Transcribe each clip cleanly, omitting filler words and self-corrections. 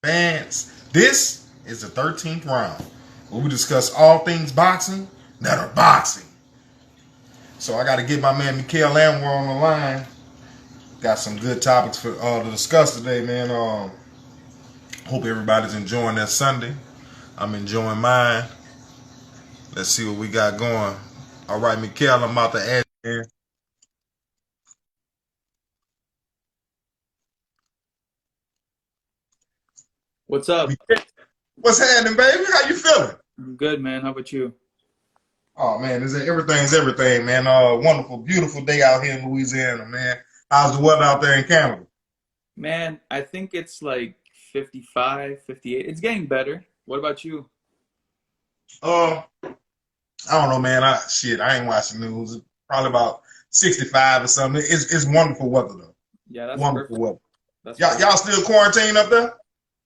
fans. This is the 13th round, where we discuss all things boxing that are boxing. So I got to get my man Mikael Landwehr on the line. Got some good topics for to discuss today, man. Hope everybody's enjoying their Sunday. I'm enjoying mine. Let's see what we got going. All right, Mikael, I'm about to add you in. What's up? What's happening, baby? How you feeling? I'm good, man. How about you? Oh man, everything's everything, man. Wonderful, beautiful day out here in Louisiana, man. How's the weather out there in Canada? Man, I think it's like 55, 58. It's getting better. What about you? Uh, I don't know, man. I ain't watching the news. It's probably about 65 or something. It's wonderful weather though. Yeah, that's Wonderful perfect. weather. That's Y'all perfect. still quarantined up there?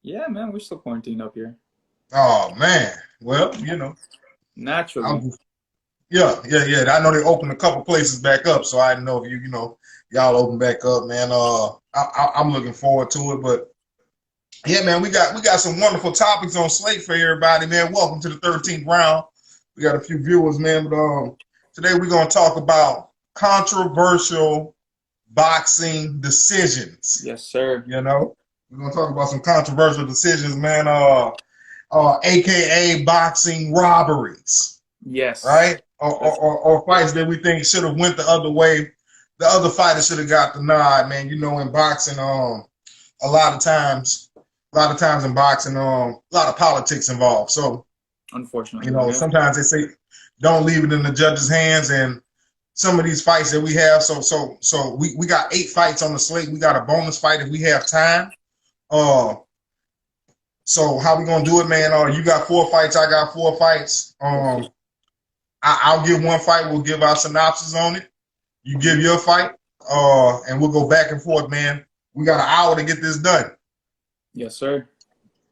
Yeah, man, we're still quarantined up here. Oh man. Well, Naturally. I'm yeah. I know they opened a couple places back up, so I didn't know if y'all open back up, man. I'm looking forward to it, but yeah, man, we got some wonderful topics on slate for everybody, man. Welcome to the 13th round. We got a few viewers, man, but today we're gonna talk about controversial boxing decisions. Yes, sir. You know, we're gonna talk about some controversial decisions, man. AKA boxing robberies, Yes. right? Or, or, That's or, or fights that we think should have went the other way. The other fighter should have got the nod, man. You know, in boxing, a lot of times, in boxing, a lot of politics involved. So, unfortunately, yeah. sometimes they say don't leave it in the judge's hands. And some of these fights that we have, so we got 8 fights on the slate. We got a bonus fight if we have time. Uh, so how we gonna do it, man? You got 4 fights, I got 4 fights. Yes, sir. I'll give one fight. We'll give our synopsis on it. You give your fight, and we'll go back and forth, man. We got an hour to get this done. Yes, sir.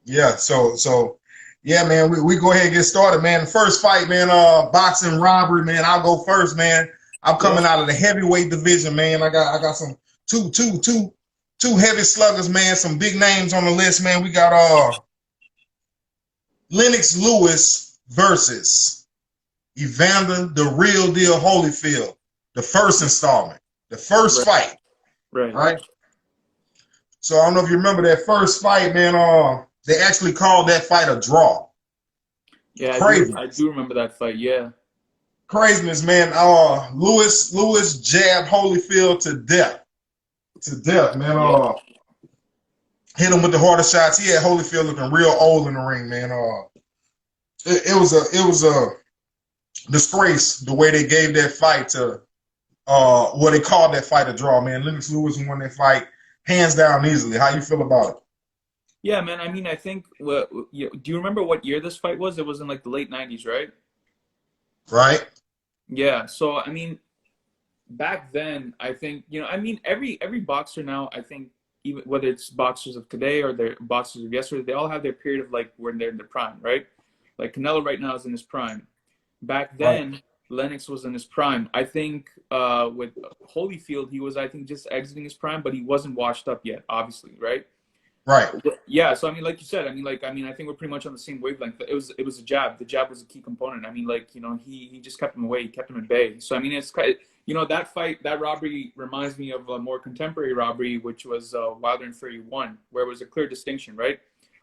Yeah, so yeah, man, we go ahead and get started, man. The first fight, man, boxing robbery, man. I'll go first, man. I'm Yeah. coming out of the heavyweight division, man. I got some two heavy sluggers, man. Some big names on the list, man. We got Lennox Lewis versus Evander the Real Deal Holyfield. The first installment, the first Right. fight, Right. right? So I don't know if you remember that first fight, man. They actually called that fight a draw. Yeah, Crazy. I do remember that fight. Yeah. Craziness, man. Lewis jabbed Holyfield to death. To death, man. Yeah. Hit him with the harder shots. He had Holyfield looking real old in the ring, man. It was a disgrace the way they gave that fight to what they called that fight a draw, man. Lennox Lewis won that fight hands down easily. How you feel about it? Yeah, man. I mean, I think do you remember what year this fight was? It was in like the late 90s, right? Right? Yeah. So, I mean, back then, I think, I mean, every boxer now, I think, even whether it's boxers of today or they're boxers of yesterday, they all have their period of like when they're in their prime, right? Like Canelo right now is in his prime. Back Right. then, Lennox was in his prime. I think with Holyfield, he was, I think, just exiting his prime, but he wasn't washed up yet, obviously, right? Right. Yeah, so I mean, like you said, I think we're pretty much on the same wavelength. It was a jab. The jab was a key component. I mean, like he just kept him away. He kept him at bay. So I mean, it's kind of, that fight, that robbery reminds me of a more contemporary robbery, which was Wilder and Fury 1, where it was a clear distinction, right?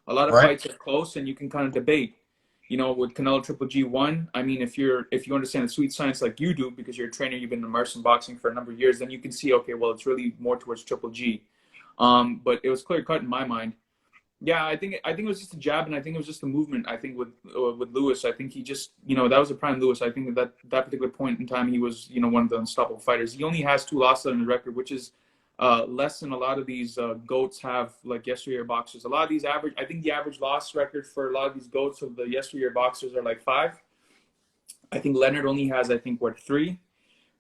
A lot of Right. fights are close, and you can kind of debate. With Canelo Triple G1, I mean, if you understand the sweet science like you do, because you're a trainer, you've been immersed in boxing for a number of years, then you can see, okay, well, it's really more towards Triple G. But it was clear cut in my mind. Yeah, I think it was just a jab, and I think it was just a movement. I think with Lewis, I think he just that was a prime Lewis. I think that particular point in time, he was one of the unstoppable fighters. He only has 2 losses on the record, which is less than a lot of these goats have, like yesteryear boxers. A lot of these I think the average loss record for a lot of these goats of the yesteryear boxers are like 5. I think Leonard only has, I think, 3.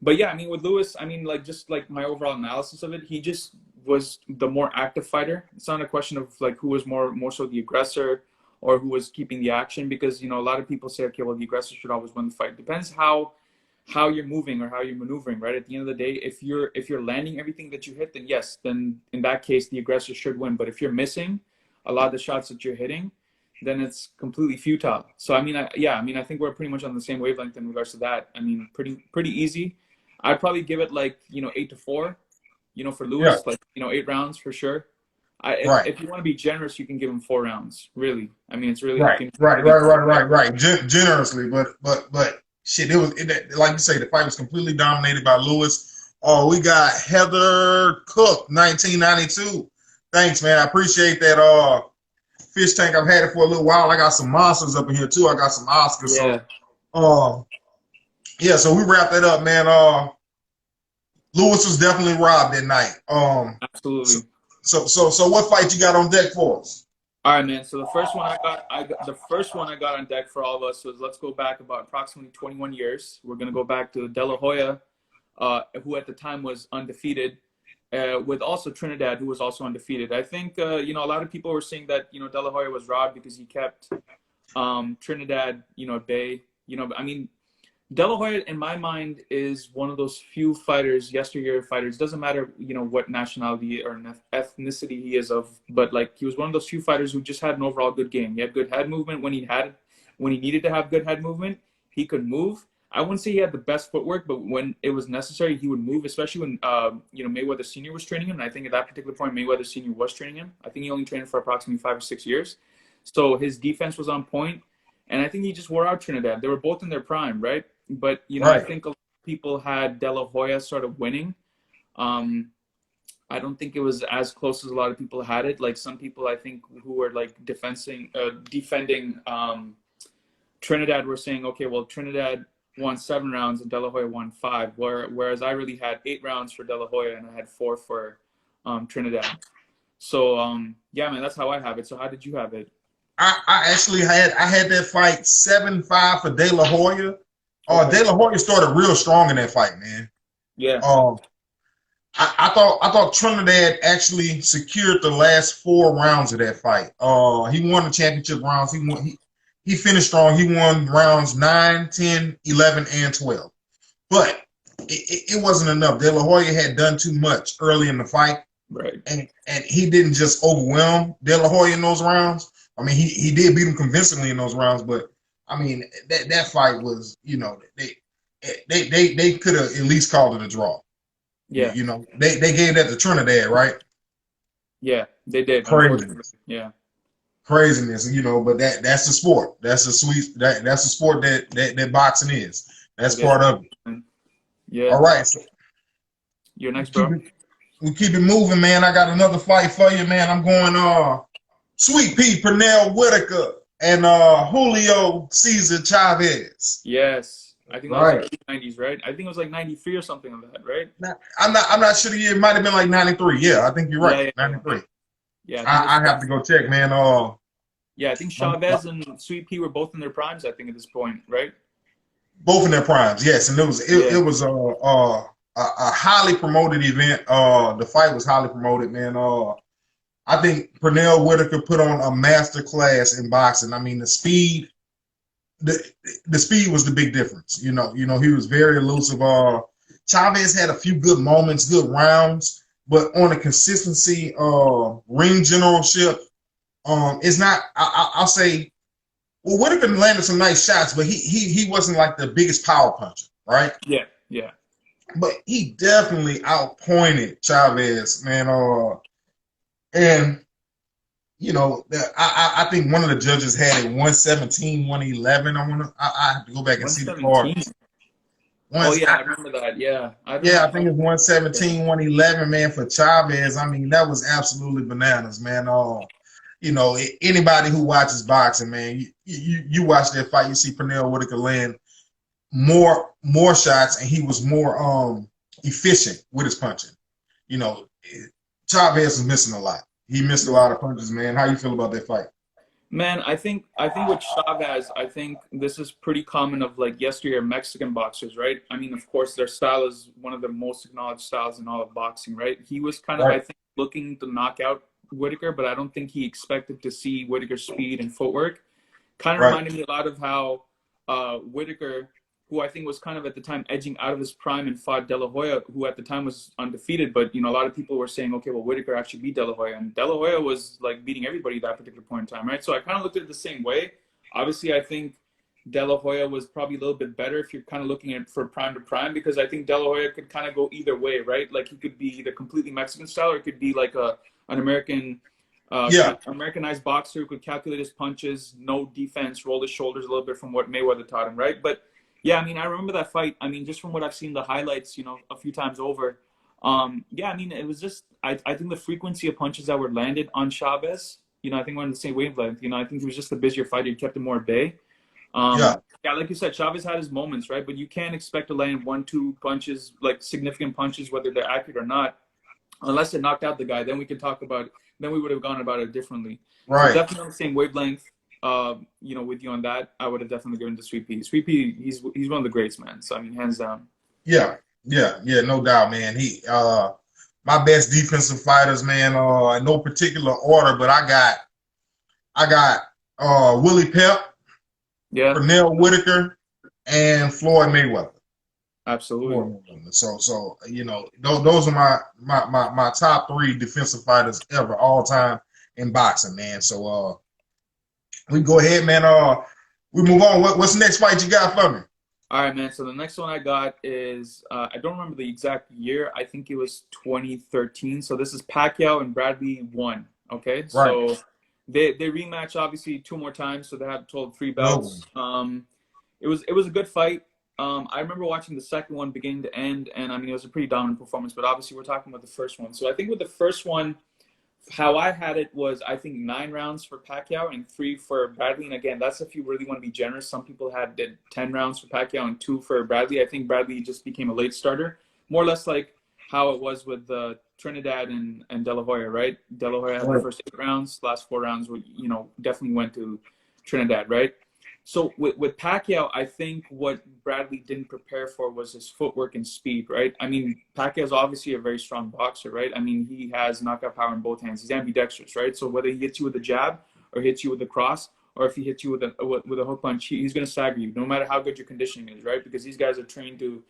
But yeah, I mean, with Lewis, I mean, like, just like my overall analysis of it, he just was the more active fighter. It's not a question of like who was more so the aggressor or who was keeping the action, because a lot of people say, okay, well, the aggressor should always win the fight. Depends how you're moving or how you're maneuvering, right? At the end of the day, if you're landing everything that you hit, then yes, then in that case the aggressor should win. But if you're missing, a lot of the shots that you're hitting, then it's completely futile. So I mean, I think we're pretty much on the same wavelength in regards to that. I mean, pretty easy. I'd probably give it like 8-4. For Yeah. Lewis, like 8 rounds for sure. Right. If you want to be generous, you can give him 4 rounds. Really, I mean, it's really Right. you can Right. really, Right. Generously, but shit, like you say, the fight was completely dominated by Lewis. Oh, we got Heather Cook, 1992. Thanks, man. I appreciate that. Fish tank. I've had it for a little while. I got some monsters up in here too. I got some Oscars. Yeah. So, yeah. So we wrapped that up, man. Lewis was definitely robbed that night. Absolutely. So what fight you got on deck for us? All right, man. So the first one the first one I got on deck for all of us was, let's go back about approximately 21 years. We're gonna go back to De La Hoya, who at the time was undefeated, with also Trinidad, who was also undefeated. I think a lot of people were saying that De La Hoya was robbed because he kept Trinidad at bay. I mean, De La Hoya, in my mind, is one of those few fighters, yesteryear fighters. Doesn't matter, what nationality or ethnicity he is of, but like he was one of those few fighters who just had an overall good game. He had good head movement when he needed to have good head movement. He could move. I wouldn't say he had the best footwork, but when it was necessary, he would move. Especially when Mayweather Senior was training him. And I think at that particular point, Mayweather Senior was training him. I think he only trained for approximately 5 or 6 years, so his defense was on point. And I think he just wore out Trinidad. They were both in their prime, right? But, Right. I think a lot of people had De La Hoya sort of winning. I don't think it was as close as a lot of people had it. Like some people, I think, who were like defending Trinidad were saying, okay, well, Trinidad won 7 rounds and De La Hoya won 5. Whereas I really had 8 rounds for De La Hoya and I had 4 for Trinidad. So, yeah, man, that's how I have it. So how did you have it? I actually had that fight 7-5 for De La Hoya. Okay. De La Hoya started real strong in that fight, man. Yeah. I thought Trinidad actually secured the last 4 rounds of that fight. He won the championship rounds. He finished strong. He won rounds 9, 10, 11, and 12. But it wasn't enough. De La Hoya had done too much early in the fight. Right. And he didn't just overwhelm De La Hoya in those rounds. I mean, he did beat him convincingly in those rounds, but I mean that fight was, they could have at least called it a draw. Yeah. They gave that to Trinidad, right? Yeah, they did. Crazy. Yeah. Craziness, but that's the sport. That's the sport that boxing is. That's part of it. Yeah. All right. So you're next, bro. We keep it moving, man. I got another fight for you, man. I'm going Sweetpea, Pernell, Whitaker, and Julio, Cesar, Chavez. Yes, I think that was like the 90s, right? I think it was like 93 or something like that, right? I'm not sure the year. It might have been like 93. Yeah, I think you're right. Yeah, 93. Yeah, I have to go check, man. Yeah, I think Chavez and Sweetpea were both in their primes, I think, at this point, right? Both in their primes, yes. And it was a highly promoted event. The fight was highly promoted, man. I think Pernell Whitaker put on a master class in boxing. I mean, the speed was the big difference. He was very elusive. Chavez had a few good moments, good rounds, but on a consistency, ring generalship, it's not. I'll say, well, Whitaker landed some nice shots, but he wasn't like the biggest power puncher, right? Yeah, yeah. But he definitely outpointed Chavez, man. And I think one of the judges had it 117, 111. I have to go back and see the card. Oh yeah, I remember that. Yeah. I think it's 117, 111, man, for Chavez. I mean, that was absolutely bananas, man. Anybody who watches boxing, man, you watch that fight, you see Pernell Whitaker land more shots, and he was more efficient with his punching. Chavez was missing a lot. He missed a lot of punches, man. How you feel about that fight? Man, I think with Chavez, I think this is pretty common of like yesteryear Mexican boxers, right? I mean, of course, their style is one of the most acknowledged styles in all of boxing, right? He was kind of, I think, looking to knock out Whitaker, but I don't think he expected to see Whitaker's speed and footwork. Kind of reminded me a lot of how Whitaker, who I think was kind of at the time edging out of his prime, and fought De La Hoya, who at the time was undefeated. But, you know, a lot of people were saying, okay, well, Whitaker actually beat De La Hoya. And De La Hoya was like beating everybody at that particular point in time, right? So I kind of looked at it the same way. Obviously, I think De La Hoya was probably a little bit better if you're kind of looking at for prime to prime, because I think De La Hoya could kind of go either way, right? Like he could be either completely Mexican style, or it could be like an Americanized boxer who could calculate his punches, no defense, roll his shoulders a little bit from what Mayweather taught him, right? But yeah, I mean, I remember that fight. I mean, just from what I've seen the highlights, you know, a few times over. Yeah, I mean, it was just I think the frequency of punches that were landed on Chavez, you know, I think we're on the same wavelength. You know, I think he was just a busier fighter. He kept him more at bay. Yeah, like you said, Chavez had his moments, right? But you can't expect to land 1-2 punches, like significant punches, whether they're accurate or not, unless it knocked out the guy. Then we could talk about it. Then we would have gone about it differently. Right. So definitely on the same wavelength. You know, with you on that, I would have definitely given to Sweetpea. Sweetpea, he's one of the greats, man. So I mean, hands down. Yeah, no doubt, man. He my best defensive fighters, man, in no particular order, but I got Willie Pep, yeah, Pernell Whitaker, and Floyd Mayweather. Absolutely. So you know, those are my top 3 defensive fighters ever, all time in boxing, man. So we go ahead, man. We move on. What's the next fight you got for me? All right, man. So the next one I got is I don't remember the exact year. I think it was 2013. So this is Pacquiao and Bradley 1. Okay, right. So they rematch obviously 2 more times. So they had a total of 3 belts. It was a good fight. I remember watching the second one beginning to end, and I mean it was a pretty dominant performance. But obviously we're talking about the first one. So I think with the first one, how I had it was, I think 9 rounds for Pacquiao and 3 for Bradley. And again, that's if you really want to be generous. Some people did 10 rounds for Pacquiao and 2 for Bradley. I think Bradley just became a late starter, more or less like how it was with Trinidad and De La Hoya, right? De La Hoya had the first 8 rounds, last 4 rounds were, you know, definitely went to Trinidad, right? So with Pacquiao, I think what Bradley didn't prepare for was his footwork and speed, right? I mean, Pacquiao's obviously a very strong boxer, right? I mean, he has knockout power in both hands. He's ambidextrous, right? So whether he hits you with a jab or hits you with a cross, or if he hits you with a hook punch, he's going to stagger you, no matter how good your conditioning is, right? Because these guys are trained to,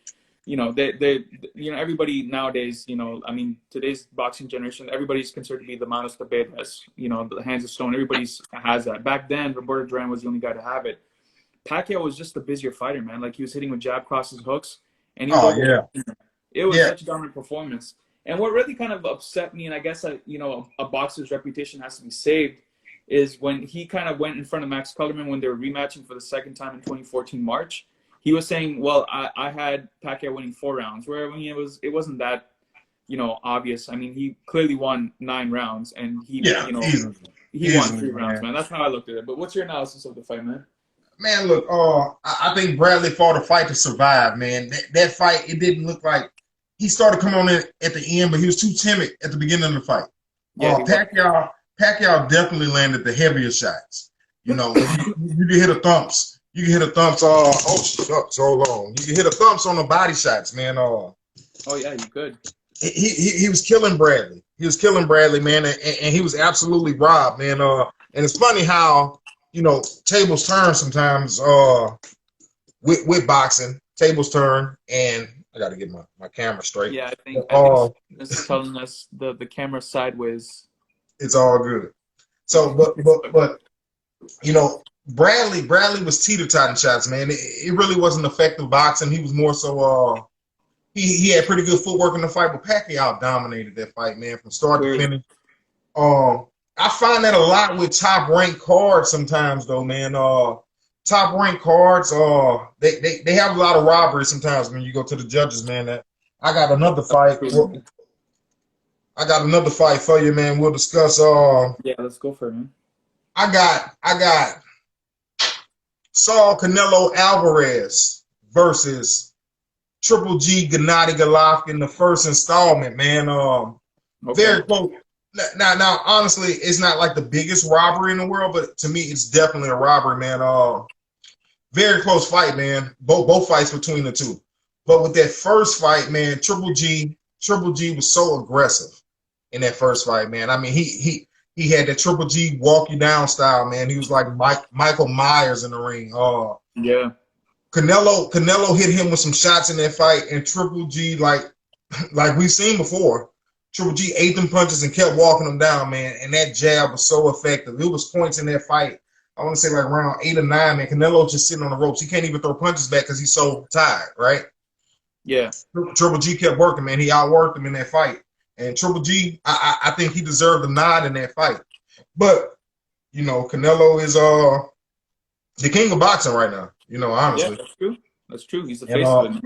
you know, you know, everybody nowadays, you know, I mean, today's boxing generation, everybody's considered to be the manos de pedras, you know, the hands of stone. Everybody has that. Back then, Roberto Duran was the only guy to have it. Pacquiao was just a busier fighter, man. Like, he was hitting with jab crosses, hooks, and he was it was such a dominant performance. And what really kind of upset me, and I guess you know, a boxer's reputation has to be saved, is when he kind of went in front of Max Kellerman when they were rematching for the second time in 2014 March. He was saying, well, I had Pacquiao winning 4 rounds, where when it wasn't that, you know, obvious. I mean, he clearly won 9 rounds, and he won 3 rounds, man. That's how I looked at it. But what's your analysis of the fight, man? Man, look, I think Bradley fought a fight to survive, man. That fight, it didn't look like he started coming on at the end, but he was too timid at the beginning of the fight. Yeah, Pacquiao definitely landed the heavier shots. You know, you can hit a thumps. You can hit a thumps. Hold on. You can hit a thumps on the body shots, man. Oh yeah, you could. He was killing Bradley. He was killing Bradley, man, and he was absolutely robbed, man. And it's funny how, you know, tables turn sometimes with boxing. Tables turn, and I got to get my camera straight. Yeah, I think it's telling us the camera sideways. It's all good. So, but you know, Bradley was teeter-totting shots, man. It really wasn't effective boxing. He was more so he had pretty good footwork in the fight, but Pacquiao dominated that fight, man, from start to finish. I find that a lot with top-ranked cards sometimes, though, man. Top-ranked cards, they have a lot of robbery sometimes when you go to the judges, man. I got another fight. I got another fight for you, man. We'll discuss. Yeah, let's go for it, man. I got Saul Canelo Alvarez versus Triple G Gennady Golovkin, the first installment, man. Very close. Now, honestly, it's not like the biggest robbery in the world, but to me, it's definitely a robbery, man. Very close fight, man. Both fights between the two. But with that first fight, man, Triple G was so aggressive in that first fight, man. I mean, he had that Triple G walk you down style, man. He was like Michael Myers in the ring. Yeah. Canelo hit him with some shots in that fight, and Triple G, like we've seen before, Triple G ate them punches and kept walking them down, man. And that jab was so effective. It was points in that fight. I want to say like around 8 or 9, man. Canelo's just sitting on the ropes. He can't even throw punches back because he's so tired, right? Yeah. Triple G kept working, man. He outworked him in that fight. And Triple G, I think he deserved a nod in that fight. But, you know, Canelo is the king of boxing right now, you know, honestly. Yeah, that's true. That's true. He's the face of it.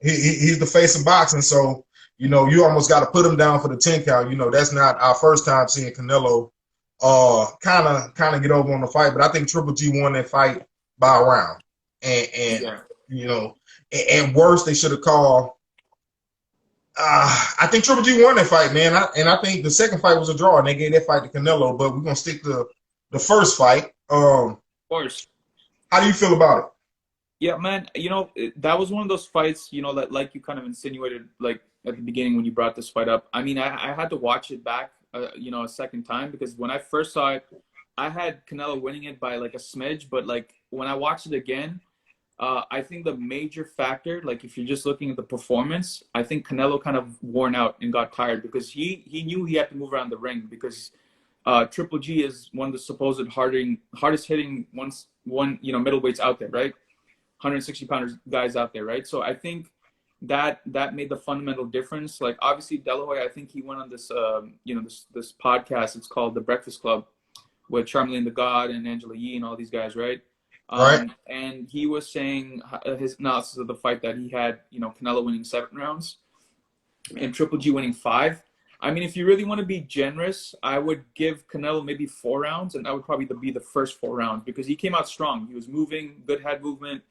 He's the face of boxing, so, you know, you almost got to put him down for the 10 count. You know, that's not our first time seeing Canelo kind of get over on the fight, but I think Triple G won that fight by a round. And yeah. You know, at worst, they should have called. I think Triple G won that fight, man. I think the second fight was a draw, and they gave that fight to Canelo. But we're gonna stick to the first fight. Of course. How do you feel about it? Yeah, man. You know, that was one of those fights. You know, that like you kind of insinuated, like at the beginning when you brought this fight up. I mean, I had to watch it back, you know, a second time because when I first saw it, I had Canelo winning it by like a smidge. But like when I watched it again. I think the major factor, like if you're just looking at the performance, I think Canelo kind of worn out and got tired because he knew he had to move around the ring because Triple G is one of the supposed hardest hitting you know middleweights out there, right? 160-pounder guys out there, right? So I think that made the fundamental difference. Like obviously De La Hoya, I think he went on this you know this podcast. It's called The Breakfast Club with Charlamagne the God and Angela Yee and all these guys, right? Right. And he was saying his analysis of the fight that he had, you know, Canelo winning 7 rounds and Triple G winning 5. I mean, if you really want to be generous, I would give Canelo maybe 4 rounds, and that would probably be the first 4 rounds because he came out strong. He was moving, good head movement,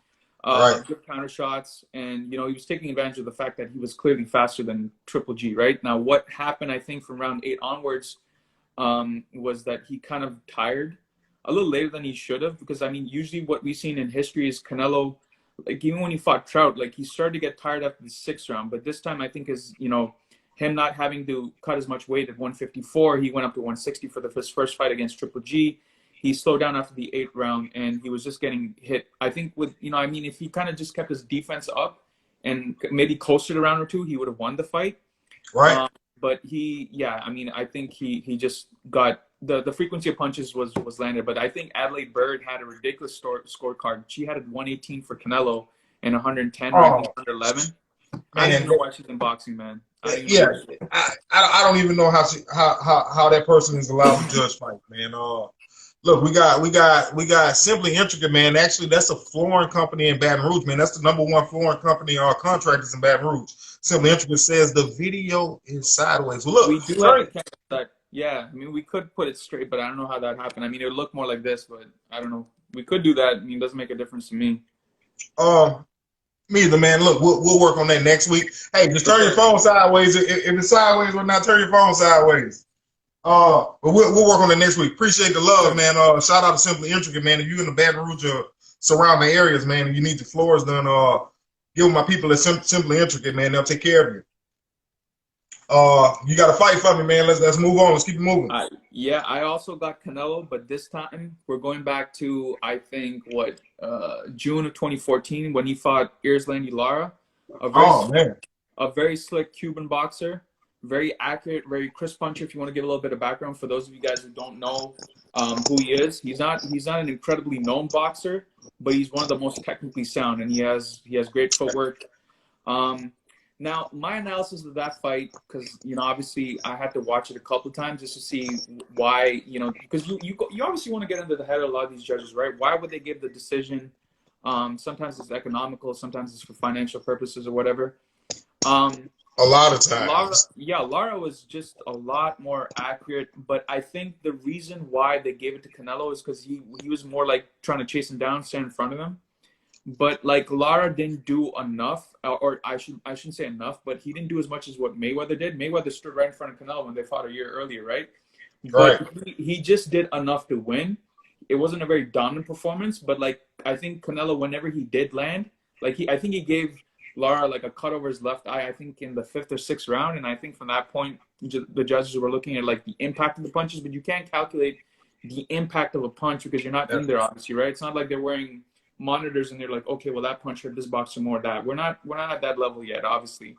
good counter shots, and, you know, he was taking advantage of the fact that he was clearly faster than Triple G, right? Now, what happened, I think, from round 8 onwards was that he kind of tired a little later than he should have because, I mean, usually what we've seen in history is Canelo, like even when he fought Trout, like he started to get tired after the 6th round. But this time I think is, you know, him not having to cut as much weight at 154. He went up to 160 for his first fight against Triple G. He slowed down after the 8th round and he was just getting hit. I think with, you know, I mean, if he kind of just kept his defense up and maybe closer to round or 2, he would have won the fight. Right. But yeah, I mean, I think he just got the frequency of punches was landed. But I think Adelaide Bird had a ridiculous scorecard. She had a 118 for Canelo and 110 ranked under 11. I don't even know why she's in boxing, man. I don't even know how that person is allowed to judge fight, man. Look, we got Simply Intricate, man. Actually, that's a flooring company in Baton Rouge, man. That's the #1 flooring company contractors in Baton Rouge. Simply Intricate says the video is sideways. Well, look, we do have the camera. Yeah, I mean, we could put it straight, but I don't know how that happened. I mean, it would look more like this, but I don't know. We could do that. I mean, it doesn't make a difference to me. Me either, man. Look, we'll work on that next week. Hey, just turn your phone sideways. If it's sideways, we'll not turn your phone sideways. But we'll work on it next week. Appreciate the love, man. Shout out to Simply Intricate, man. If you in the Baton Rouge surrounding areas, man, and you need the floors done, give my people at Simply Intricate, man. They'll take care of you. You got to fight for me, man. Let's move on. Let's keep it moving. Yeah, I also got Canelo, but this time we're going back to I think June of 2014 when he fought Erislandy Lara. A very slick Cuban boxer, very accurate, very crisp puncher. If you want to give a little bit of background for those of you guys who don't know who he is, he's not an incredibly known boxer, but he's one of the most technically sound, and he has great footwork. Now, my analysis of that fight, because, you know, obviously I had to watch it a couple of times just to see why, you know, because you obviously want to get into the head of a lot of these judges, right? Why would they give the decision? Sometimes it's economical, sometimes it's for financial purposes or whatever. A lot of times. Lara was just a lot more accurate, but I think the reason why they gave it to Canelo is because he was more like trying to chase him down, stand in front of him. But like Lara didn't do enough, or I shouldn't say enough, but he didn't do as much as what Mayweather did. Mayweather stood right in front of Canelo when they fought a year earlier, right? But he just did enough to win. It wasn't a very dominant performance, but like I think Canelo, whenever he did land, like I think he gave Lara like a cut over his left eye, I think in the 5th or 6th round, and I think from that point the judges were looking at like the impact of the punches, but you can't calculate the impact of a punch because you're not in there, obviously, right? It's not like they're wearing monitors and they're like, okay, well that punch hurt this boxer more. That we're not at that level yet, obviously.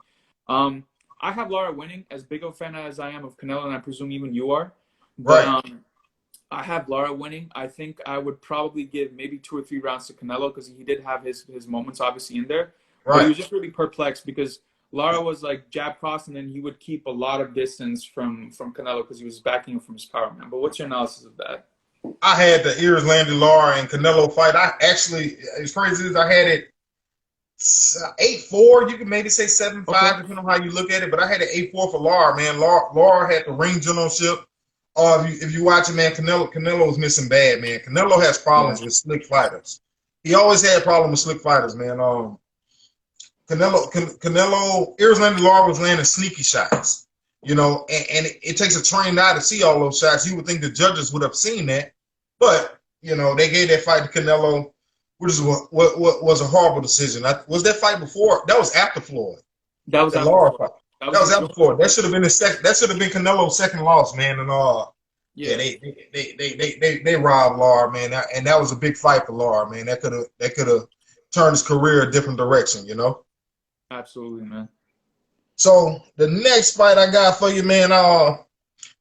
I have Lara winning, as big of a fan as I am of Canelo, and I presume even you are. But Right. I have Lara winning. I think I would probably give maybe 2 or 3 rounds to Canelo because he did have his moments obviously in there, but he Right. was just really perplexed because Lara was like jab cross, and then he would keep a lot of distance from Canelo because he was backing him from his power, man. But what's your analysis of that? I had the Ears Landy Lara and Canelo fight. I actually, as crazy as I had it, 8-4. You can maybe say 7-5, Okay. depending on how you look at it. But I had it 8-4 for Lara, man. Lara had the ring generalship. If you watch it, man, Canelo was missing bad, man. Canelo has Yeah. problems with slick fighters. He always had problems with slick fighters, man. Canelo, Ears Landy Lara was landing sneaky shots, and it takes a trained eye to see all those shots. You would think the judges would have seen that, but they gave that fight to Canelo, which is what was a horrible decision. Was that fight before? That was after Floyd. That was The after Lara Floyd. fight. That That was was his after Floyd. That should have been his second. That should have been Canelo's second loss, man. And yeah, yeah, they robbed Lara, man, and that was a big fight for Lara, man. That could have turned his career a different direction. absolutely, man. So the next fight I got for you, man.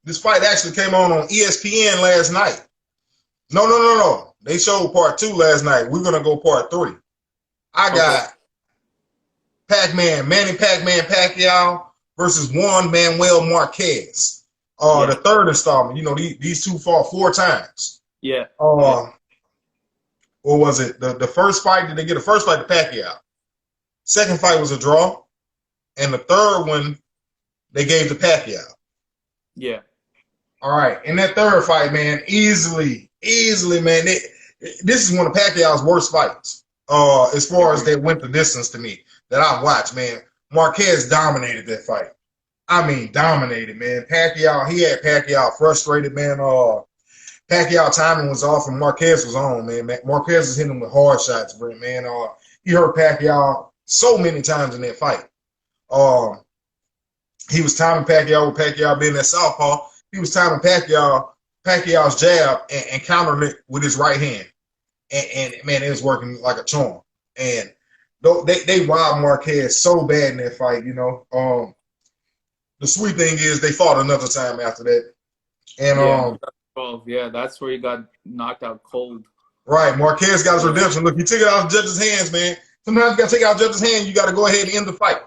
This fight actually came on ESPN last night. No. They showed part 2 last night. We're gonna go part 3. I got Manny Pac-Man Pacquiao versus Juan Manuel Marquez. The third installment. These two fought 4 times. Yeah. What was it? The first fight, did they get a first fight to Pacquiao? Second fight was a draw. And the third one, they gave to Pacquiao. Yeah. All right. In that third fight, man, easily, man. This is one of Pacquiao's worst fights. As far as they went the distance to me that I watched, man. Marquez dominated that fight. I mean, dominated, man. He had Pacquiao frustrated, man. Pacquiao timing was off and Marquez was on, man. Marquez was hitting him with hard shots, man. He hurt Pacquiao so many times in that fight. He was timing Pacquiao with Pacquiao being that southpaw. He was timing Pacquiao's jab and countering it with his right hand. And man, it was working like a charm. And they robbed Marquez so bad in that fight, The sweet thing is they fought another time after that. And yeah, that's where he got knocked out cold. Right, Marquez got his redemption. Look, he took it out of the judge's hands, man. Sometimes you got to take it out of the judge's hand. You got to go ahead and end the fight.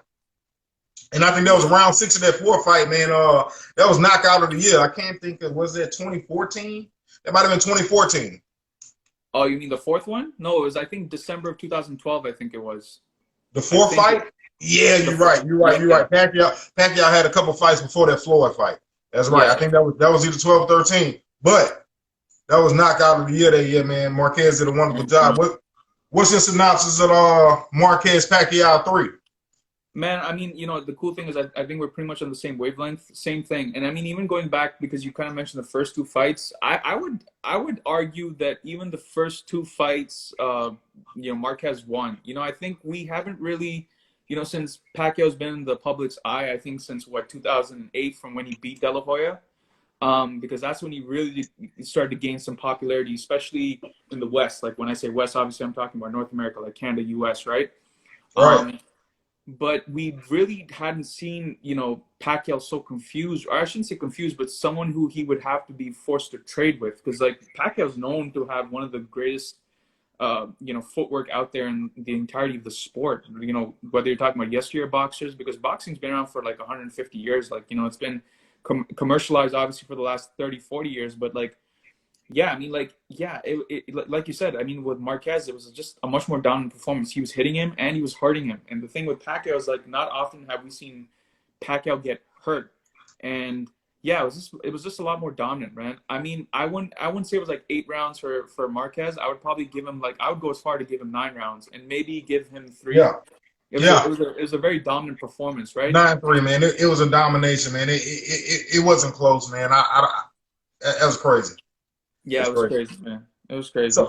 And I think that was round 6 of that 4th fight, man. That was knockout of the year. I can't think of, was that 2014? That might have been 2014. Oh, you mean the 4th one? No, it was, I think, December of 2012, I think it was. The 4th fight? Yeah, you're right. Pacquiao had a couple fights before that Floyd fight. That's right. Yeah. I think that was either 12 or 13. But that was knockout of the year that year, man. Marquez did a wonderful job. What's your synopsis of Marquez Pacquiao 3? Man, I mean, the cool thing is I think we're pretty much on the same wavelength, same thing. And I mean, even going back, because you kind of mentioned the first 2 fights, I would argue that even the first 2 fights, Marquez won. I think we haven't really, since Pacquiao's been in the public's eye, I think since 2008, from when he beat De La Hoya, because that's when he really started to gain some popularity, especially in the West. Like when I say West, obviously I'm talking about North America, like Canada, US, right? Right. But we really hadn't seen, Pacquiao so confused, or I shouldn't say confused, but someone who he would have to be forced to trade with. Because, like, Pacquiao's known to have one of the greatest, footwork out there in the entirety of the sport. Whether you're talking about yesteryear boxers, because boxing's been around for, like, 150 years. Like, it's been commercialized, obviously, for the last 30, 40 years. But, like, yeah, I mean, like, yeah, like you said, I mean, with Marquez, it was just a much more dominant performance. He was hitting him and he was hurting him. And the thing with Pacquiao is, like, not often have we seen Pacquiao get hurt. And yeah, it was just a lot more dominant, man. I mean, I wouldn't say it was like 8 rounds for Marquez. I would probably give him, I would go as far to give him 9 rounds and maybe give him 3. Yeah. It was a very dominant performance, right? 9-3, man. It was a domination, man. It wasn't close, man. That was crazy. Yeah, it was crazy, man. It was crazy.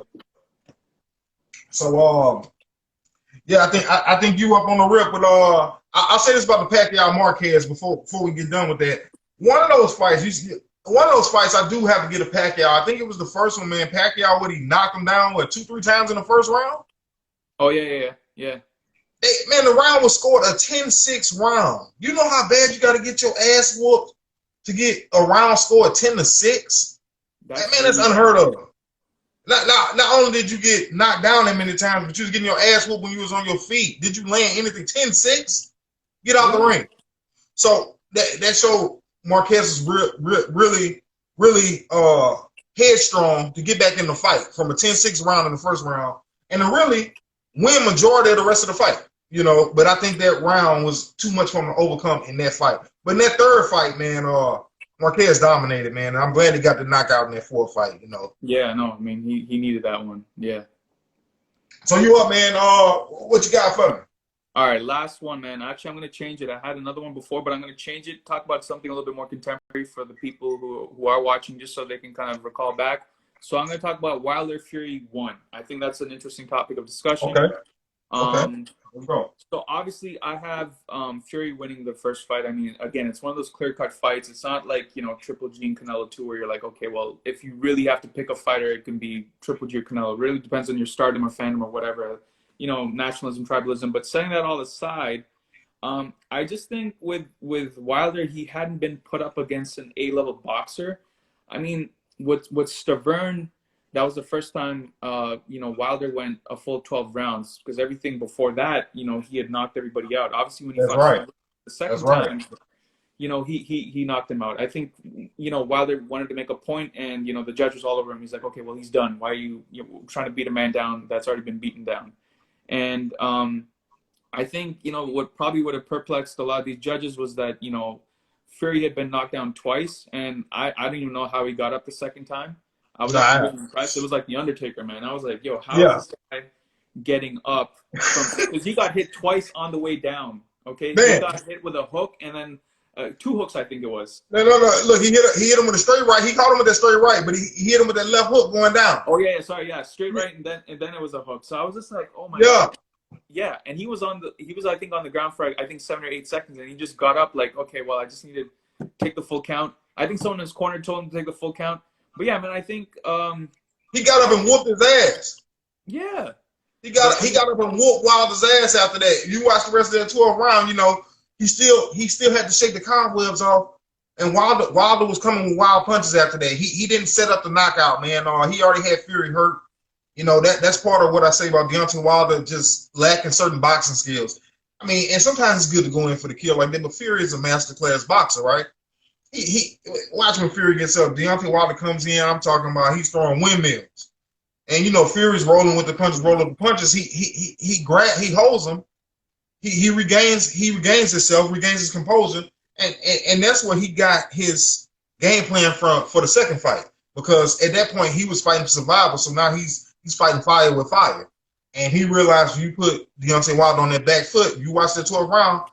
So yeah, I think you up on the rip with I'll say this about the Pacquiao Marquez before we get done with that. One of those fights I do have to get a Pacquiao. I think it was the first one, man. Pacquiao, he knocked him down 2-3 times in the first round? Oh yeah. Man, the round was scored a 10-6 round. You know how bad you got to get your ass whooped to get a round scored 10-6? Man, that's unheard of. Not only did you get knocked down that many times, but you was getting your ass whooped when you was on your feet. Did you land anything? 10-6? Get out the ring. So that showed Marquez is really headstrong to get back in the fight from a 10-6 round in the first round and to really win majority of the rest of the fight. You know, but I think that round was too much for him to overcome in that fight. But in that third fight, man, Marquez dominated, man. And I'm glad he got the knockout in that fourth fight, you know. Yeah, no, I mean, he needed that one. Yeah. So you up, man. What you got for me? All right, last one, man. Actually, I'm going to change it. I had another one before, but I'm going to change it, talk about something a little bit more contemporary for the people who are watching, just so they can kind of recall back. So I'm going to talk about Wilder Fury 1. I think that's an interesting topic of discussion. Okay. Let's go. So obviously I have Fury winning the first fight. I mean, again, it's one of those clear-cut fights. It's not like, you know, Triple G and Canelo 2 where you're like, okay, well, if you really have to pick a fighter, it can be Triple G or Canelo. It really depends on your stardom or fandom or whatever, you know, nationalism, tribalism. But setting that all aside, I just think with Wilder, he hadn't been put up against an A-level boxer. I mean, with Stavern, that was the first time, you know, Wilder went a full 12 rounds because everything before that, you know, he had knocked everybody out. Obviously, when he fought the second time, you know, he knocked him out. I think, you know, Wilder wanted to make a point, and, you know, the judge was all over him. He's like, okay, well, he's done. Why are you trying to beat a man down that's already been beaten down? And I think, you know, what probably would have perplexed a lot of these judges was that, you know, Fury had been knocked down twice, and I don't even know how he got up the second time. I was really impressed. It was like The Undertaker, man. I was like, yo, how is this guy getting up? Because he got hit twice on the way down, okay? Man. He got hit with a hook and then 2 hooks, I think it was. No. Look, he hit him with a straight right. He caught him with that straight right, but he hit him with that left hook going down. Oh, yeah, sorry, yeah. Straight right, and then it was a hook. So I was just like, oh, my God. Yeah, and he was I think on the ground for I think 7 or 8 seconds, and he just got up like, okay, well, I just need to take the full count. I think someone in his corner told him to take the full count. But yeah, man, I think he got up and whooped his ass. Yeah, he got up and whooped Wilder's ass after that. You watch the rest of that 12th round, you know, he still had to shake the cobwebs off, and Wilder was coming with wild punches after that. He didn't set up the knockout, man. He already had Fury hurt. You know, that's part of what I say about Deontay Wilder just lacking certain boxing skills. I mean, and sometimes it's good to go in for the kill like that, but Fury is a masterclass boxer, right? He watch when Fury gets up. Deontay Wilder comes in. I'm talking about he's throwing windmills, and you know Fury's rolling with the punches, rolling with the punches. He holds them. He regains himself, regains his composure, and that's where he got his game plan for the second fight, because at that point he was fighting for survival. So now he's fighting fire with fire, and he realized if you put Deontay Wilder on that back foot, you watch that 12th round.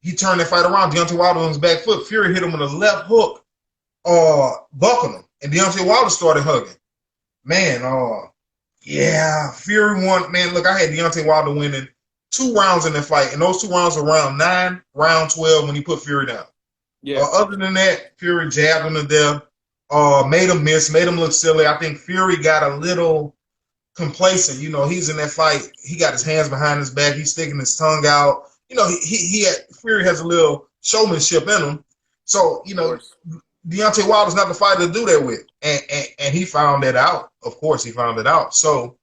He turned that fight around. Deontay Wilder on his back foot. Fury hit him with a left hook, buckled him. And Deontay Wilder started hugging. Man, yeah, Fury won. Man, look, I had Deontay Wilder winning 2 rounds in that fight. And those 2 rounds were round 9, round 12 when he put Fury down. Yeah. Other than that, Fury jabbed him to death, made him miss, made him look silly. I think Fury got a little complacent. You know, he's in that fight. He got his hands behind his back. He's sticking his tongue out. You know, Fury has a little showmanship in him. So, you know, Deontay Wilder's not the fighter to do that with. And he found that out. Of course, he found it out. So,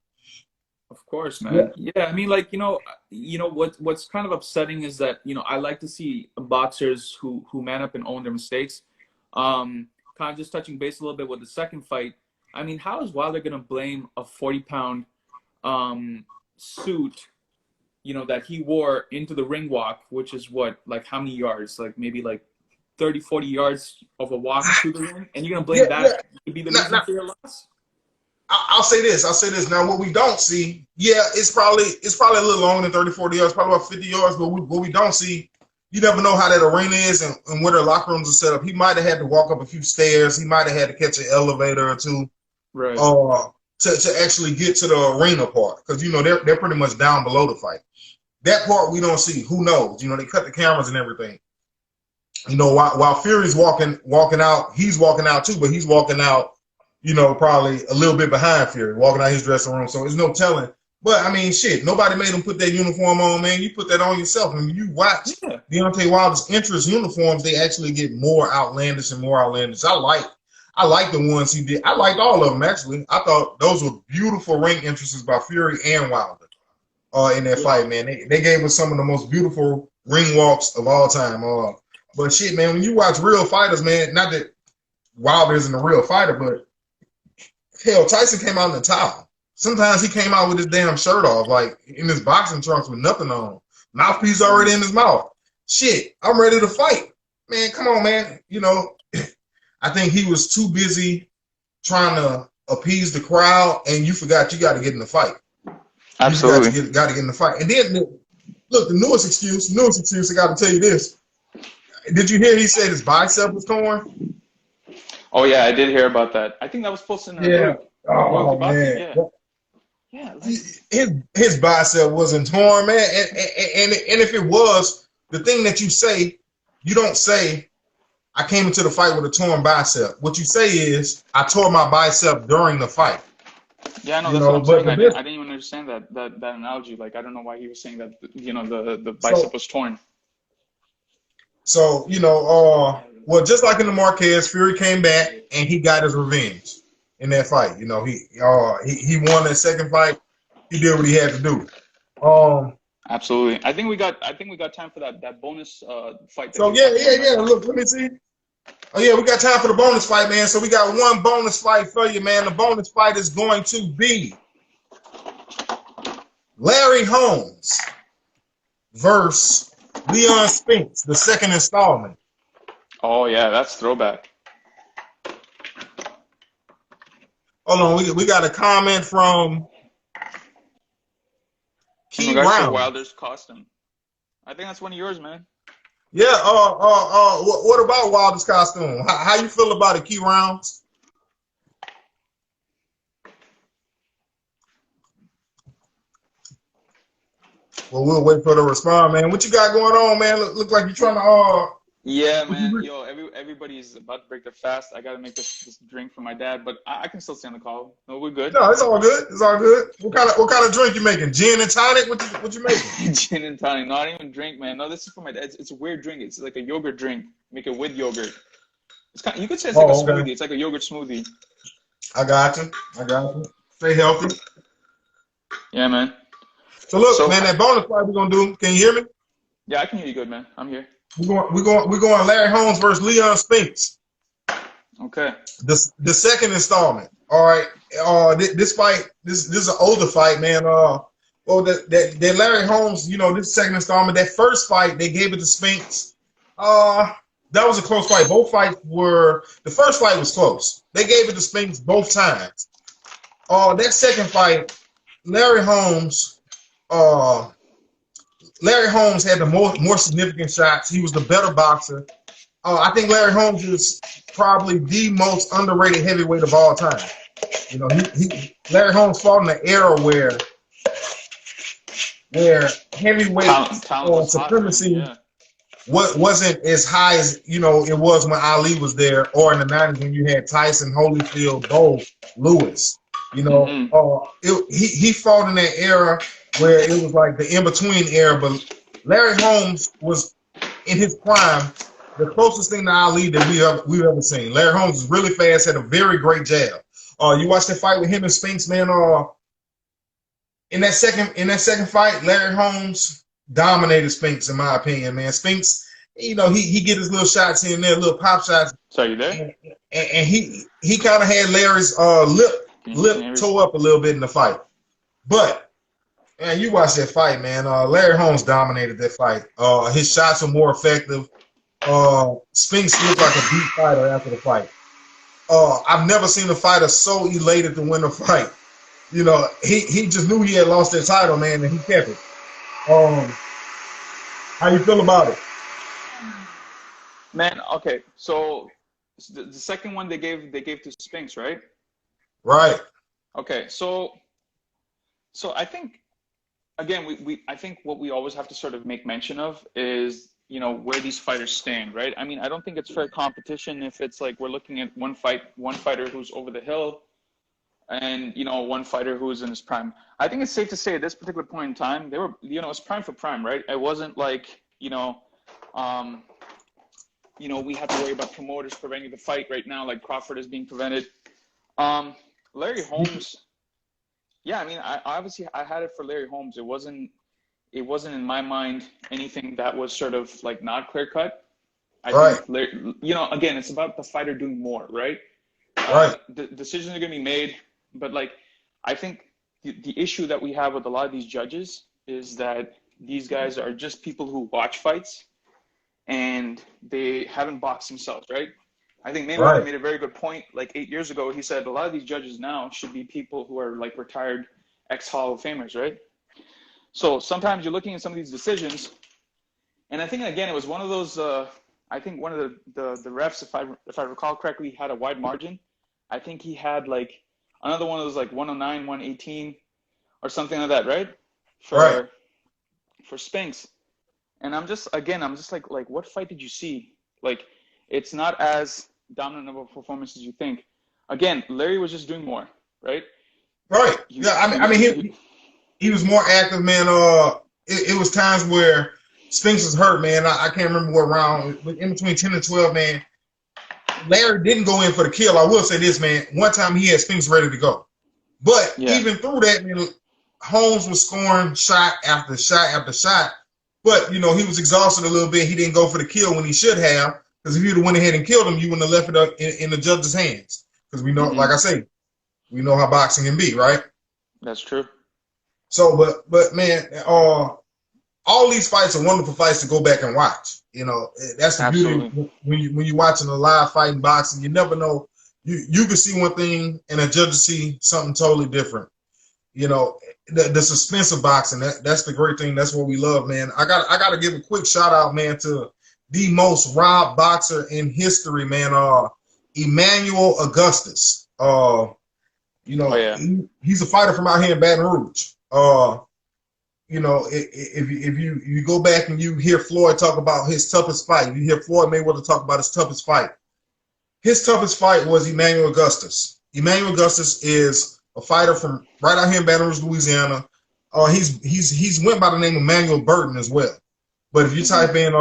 of course, man. Yeah, I mean, like, you know what's kind of upsetting is that, you know, I like to see boxers who man up and own their mistakes. Kind of just touching base a little bit with the second fight. I mean, how is Wilder going to blame a 40-pound suit, you know, that he wore into the ring walk, which is what, like how many yards? Like maybe like 30, 40 yards of a walk to the ring? And you're going to blame that to be the reason for your loss? I'll say this. Now, what we don't see, it's probably a little longer than 30, 40 yards, probably about 50 yards, but what we don't see, you never know how that arena is and where their locker rooms are set up. He might have had to walk up a few stairs. He might have had to catch an elevator or two. Right. To actually get to the arena part, because you know they're pretty much down below the fight. That part we don't see. Who knows? You know, they cut the cameras and everything. You know, while Fury's walking out, he's walking out too, but he's walking out, you know, probably a little bit behind Fury, walking out his dressing room. So there's no telling But I mean, shit, nobody made him put that uniform on, man. You put that on yourself. And when you watch Yeah. Deontay Wilder's interest uniforms, they actually get more outlandish and more outlandish. I like the ones he did. I liked all of them actually. I thought those were beautiful ring entrances by Fury and Wilder in that fight, man. They gave us some of the most beautiful ring walks of all time. But shit, man, when you watch real fighters, man, not that Wilder isn't a real fighter, but hell, Tyson came out in a towel. Sometimes he came out with his damn shirt off, like in his boxing trunks with nothing on. Mouthpiece already in his mouth. Shit, I'm ready to fight. Man, come on, man. You know, I think he was too busy trying to appease the crowd, and you forgot you got to get in the fight. Absolutely. You got to get in the fight. And then, look, the newest excuse, I got to tell you this. Did you hear he said his bicep was torn? Oh, yeah, I did hear about that. I think that was posted in Yeah. Oh, man. Yeah. Yeah, his bicep wasn't torn, man. And if it was, the thing that you don't say, I came into the fight with a torn bicep. What you say is, I tore my bicep during the fight. Yeah, no, that's what I'm saying. I didn't even understand that analogy. Like, I don't know why he was saying that, you know, the bicep was torn. So, you know, well, just like in the Marquez, Fury came back and he got his revenge in that fight. You know, he won that second fight. He did what he had to do. Absolutely. I think we got time for that bonus fight. So yeah. Look, let me see. Oh yeah, we got time for the bonus fight, man. So we got one bonus fight for you, man. The bonus fight is going to be Larry Holmes versus Leon Spinks, the second installment. Oh yeah, that's throwback. Hold on, we got a comment from Key Brown. Wilder's costume. I think that's one of yours, man. Yeah. What about Wilder's costume? How you feel about it, Key Rounds? Well, we'll wait for the response, man. What you got going on, man? Look like you're trying to Yeah, man. Yo, everybody's about to break their fast. I gotta make this drink for my dad, but I can still stay on the call. No, we're good. No, it's all good. It's all good. What kind of drink you making? Gin and tonic? What you making? Gin and tonic. No, I don't even drink, man. No, this is for my dad. It's a weird drink. It's like a yogurt drink. Make it with yogurt. It's kind. You could say it's like a smoothie. It's like a yogurt smoothie. I got you. Stay healthy. Yeah, man. So look, man, that bonus fight we're gonna do. Can you hear me? Yeah, I can hear you good, man. I'm here. We're going Larry Holmes versus Leon Spinks. Okay. The second installment. All right. This fight, this is an older fight, man. That Larry Holmes, you know, this second installment. That first fight, they gave it to Spinks. That was a close fight. The first fight was close. They gave it to Spinks both times. That second fight, Larry Holmes had the more significant shots. He was the better boxer. I think Larry Holmes is probably the most underrated heavyweight of all time. You know, Larry Holmes fought in an era where heavyweight supremacy wasn't as high as, you know, it was when Ali was there, or in the 90s when you had Tyson, Holyfield, Bo, Lewis. You know, he fought in that era where it was like the in-between era, but Larry Holmes was in his prime, the closest thing to Ali that we've ever seen. Larry Holmes is really fast, had a very great jab. You watched that fight with him and Spinks, man. In that second fight, Larry Holmes dominated Spinks, in my opinion, man. Spinks, you know, he get his little shots here and there, little pop shots. So you there? And he kind of had Larry's lip toe up a little bit in the fight. But man, you watch that fight, man. Larry Holmes dominated that fight. His shots were more effective. Spinks looked like a beat fighter after the fight. I've never seen a fighter so elated to win a fight. You know, he just knew he had lost that title, man, and he kept it. How you feel about it? Man, okay. So the second one they gave to Spinks, right? Right. Okay. So I think, again, I think what we always have to sort of make mention of is, you know, where these fighters stand, right? I mean, I don't think it's fair competition if it's like we're looking at one fighter who's over the hill and one fighter who was in his prime. I think it's safe to say at this particular point in time, they were, it's prime for prime, right? It wasn't like, we have to worry about promoters preventing the fight right now, like Crawford is being prevented. Larry Holmes, yeah, I mean, I obviously I had it for Larry Holmes. It wasn't in my mind anything that was sort of like not clear cut. I think Larry, again, it's about the fighter doing more, right? The decisions are going to be made, but like, I think the issue that we have with a lot of these judges is that these guys are just people who watch fights and they haven't boxed themselves, right? I think Mayweather made a very good point like 8 years ago. He said a lot of these judges now should be people who are like retired ex-Hall of Famers, right? So sometimes you're looking at some of these decisions, and I think, again, it was one of those, I think one of the refs, if I recall correctly, had a wide margin. I think he had like another one of those like 109, 118 or something like that, right? For Spinks. And I'm just like, what fight did you see? Like, it's not as dominant of a performance as you think. Again, Larry was just doing more, right? Right. He was more active, man. It was times where Spinks was hurt, man. I can't remember what round, in between 10 and 12, man. Larry didn't go in for the kill. I will say this, man. One time he had Spinks ready to go. But even through that, man, Holmes was scoring shot after shot after shot. But, he was exhausted a little bit. He didn't go for the kill when he should have. Because if he would have went ahead and killed him, you wouldn't have left it up in the judge's hands. Because we know, like I say, we know how boxing can be, right? That's true. So, but man, all these fights are wonderful fights to go back and watch. That's the beauty when you're watching a live fight in boxing. You never know. You can see one thing and a judge will see something totally different. The suspense of boxing. That's the great thing. That's what we love, man. I got to give a quick shout out, man, to the most robbed boxer in history, man. Emmanuel Augustus. He's a fighter from out here in Baton Rouge. If you go back and you hear Floyd talk about his toughest fight, you hear Floyd Mayweather talk about his toughest fight. His toughest fight was Emmanuel Augustus. Emmanuel Augustus is a fighter from right out here in Baton Rouge, Louisiana. He's went by the name of Emmanuel Burton as well. But if you type in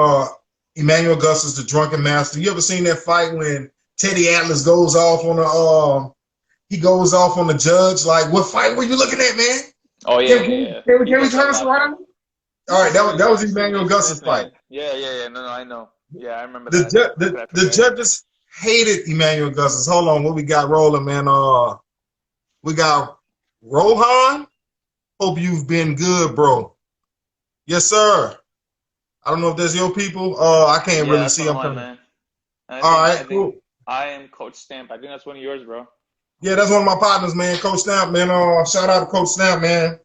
Emmanuel Augustus, the Drunken Master, you ever seen that fight when Teddy Atlas goes off on the judge? Like, what fight were you looking at, man? Oh yeah, Can we turn this around? All right, that was Emmanuel Augustus' fight. Yeah. No, I know. Yeah, I remember that. The judges hated Emmanuel Augustus. Hold on, what we got rolling, man? We got Rohan. Hope you've been good, bro. Yes, sir. I don't know if that's your people. I can't really see them coming. Man. All right, cool. I am Coach Stamp. I think that's one of yours, bro. Yeah, that's one of my partners, man. Coach Stamp, man. Shout out to Coach Stamp, man.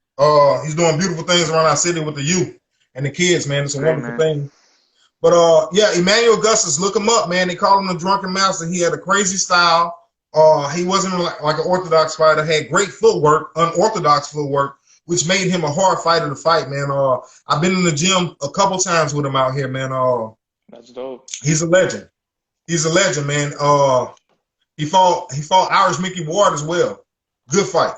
He's doing beautiful things around our city with the youth and the kids, man. It's a wonderful thing. But Emmanuel Augustus, look him up, man. They call him the Drunken Master. He had a crazy style. He wasn't like an orthodox fighter. Had great footwork, unorthodox footwork, which made him a hard fighter to fight, man. I've been in the gym a couple times with him out here, man. That's dope. He's a legend. He's a legend, man. He fought Irish Mickey Ward as well. Good fight.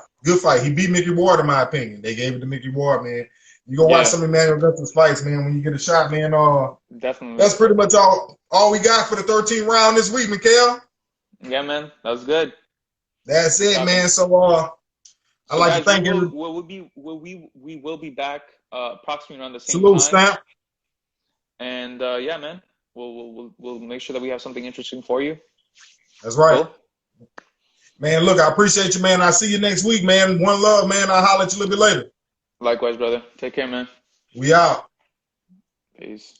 He beat Mickey Ward, in my opinion. They gave it to Mickey Ward, man. You go watch some of Emmanuel Augustus fights, man. When you get a shot, man. Definitely. That's pretty much all we got for the 13th round this week, Mikhail. Yeah, man. That was good. That's it, man. So I'd like to thank you. We will be back approximately around the same time. Salute, Stamp. And yeah, man. We'll make sure that we have something interesting for you. That's right. Cool. Man, look, I appreciate you, man. I'll see you next week, man. One love, man. I'll holler at you a little bit later. Likewise, brother. Take care, man. We out. Peace.